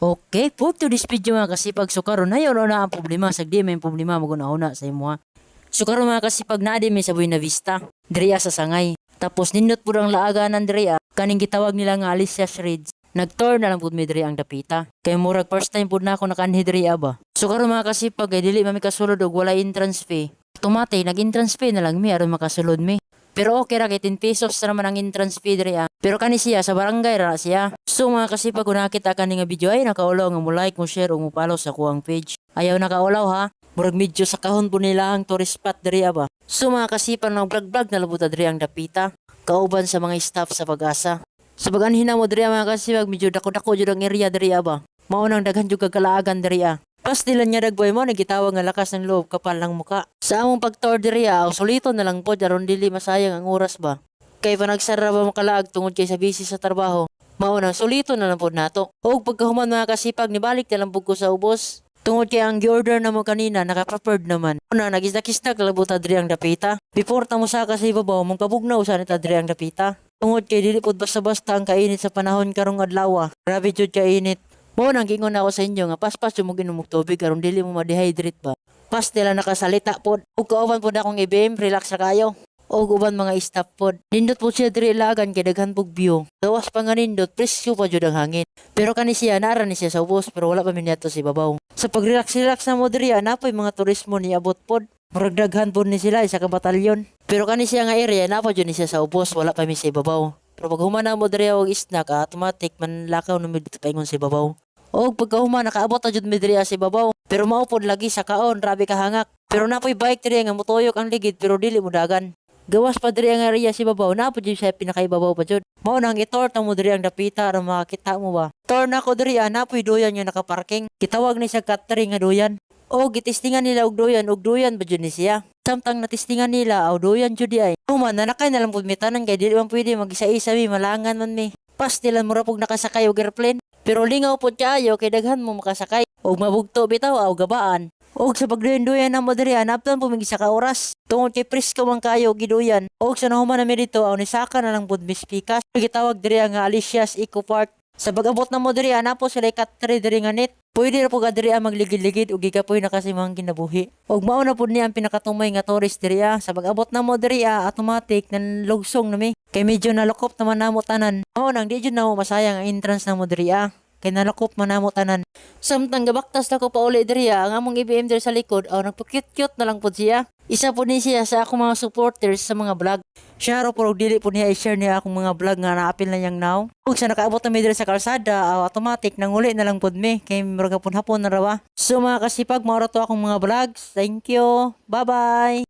Okay, for to this video mga kasipag, so karon na yun na ang problema, sagdi may problema maguna-una sa imo ha. So karon mga kasipag, naa di may sa Buena Vista, diriya sa Sangay. Tapos nindot pud ang laaganan diriya, kaning gitawag nila nga Alicia Shreds. Nag-tour na lang pud mi diri ang dapita. Kay murag first time pud na ako nakanhi diriya ba. So karon mga kasipag, kay dili mami kasulod og wala entrance fee. Automatic nag-entrance fee na lang mi aron makasulod mi. Pero okay ra kay 10 pesos na naman ang entrance fee diriya. Pero kani siya sa barangay ra siya. So mga kasipag, kung nakita ka nga video ay nakaulaw nga mo like, mo share, o mo follow sa kuang page. Ayaw nakaulaw ha. Murag medyo sa kahon po nila ang tourist spot diriya ba. So mga kasipag, nang vlog-vlog na labuta diriya ang dapita. Kauban sa mga staff sa Pag-asa. Sa pag-anhina mo diriya mga kasipag, medyo dako-dako jud ang area diriya ba. Maunang daghan jud kagalaagan diriya. Pas nila niya dagboy mo, nagitawag nga lakas ng loob, kapal ng muka. Sa among pag-tour diriya, solito na lang po, aron dili masayang ang oras ba. Kay pa nagsara ba makalaag tungod kay sa busy sa trabaho. Maunang solito na lang po nato. O pagkahuman mga kasipag, nibalik na lang po ko sa ubos. Tungod kay ang gi-order na mo kanina, naka-prepared naman. Una, nag-isdak-isdak labot ta diri ang dapita. Before ta mo sa kasi ibabaw, mong kabugnaw sa nita diri ang dapita. Tungod kay dili pud basta-basta ang kainit sa panahon karong adlaw. Grabe jud kainit. Mo nang gingon ako sa inyo nga paspas yung inom og tubig karon dili mo ma-dehydrate ba. Pas nila nakasalita pod. Ug kauban pod akong IBM, relax ra kayo. Og uban mga staff pod. Nindot po siya diri ilagan kay daghan pug view. Gawas pa nga nindot, presyo pa jud ang hangin. Pero kani siya nara ni siya sa ubos pero wala pa minyato si babaw. Sa pag-relax na mo diri napoy mga turismo ni abot pod. Murag daghan pod ni sila isa ka batalyon. Pero kani siya nga area napo jud ni siya sa ubos, wala pa mi sa ibabaw. Pero pag humana mo diri og snack, automatic man lakaw na mi dito paingon si babaw. O pagkahuma nakaabot na jud mi diri sa ibabaw. Pero maupod lagi sa kaon, rabi ka hangak. Pero napoy bike diri nga mutuyok ang ligid pero dili mo dagan. Gawas pa diri ang area si babaw, napod jud siya pinakaibabaw pa jud. Mao nang itor ta mo diri ang dapita aron makakita mo ba. Tor na ko diri napoy duyan yung nakaparking. Kitawag ni sa catering nga duyan. O gitistingan nila og duyan ba jud ni siya. Samtang natistingan nila aw duyan jud di ay. Human nanakay na lang pud mi tanan kay dili man pwede mag-isa-isa mi malangan man mi. Pastilan mo ra pug nakasakay og airplane. Pero lingaw po kaayo kay daghan mo makasakay. Og mabugto bitaw aw gabaan. Og sa pagduyan na mo diri naptan po mig isa ka oras. Tungod kay presko man kayo giduyan. Og sa nahuman na mi dito aw nisaka na lang pud mispikas. Gitawag diri nga Alicia's Eco Park. Sa pag-abot na mo diri po sila katri diri nga net. Pwede na po ka diri magligid-ligid og gigapoy na kasi mga kinabuhi. Og mao na pud niya ang pinakatumay nga tourist diri Sa pag-abot na mo diri automatic nan lugsong na mi. Kay medyo nalokop naman namo tanan. Mao nang di jud na mo masayang ang entrance na mo diri Kay nalakop man namo tanan. Samtang gabaktas na ko pa uli diri ang among IBM diri sa likod, nagpa-cute-cute na lang po siya. Isa po ni siya sa akong mga supporters sa mga vlog. Siya ro pero dili po niya i-share niya akong mga vlog nga naapil na niyang now. Ug sa nakaabot na mi diri sa kalsada, automatic nanguli na lang pod mi kay murag hapon na rawa. So mga kasipag, mao ra to akong mga vlogs. Thank you. Bye-bye.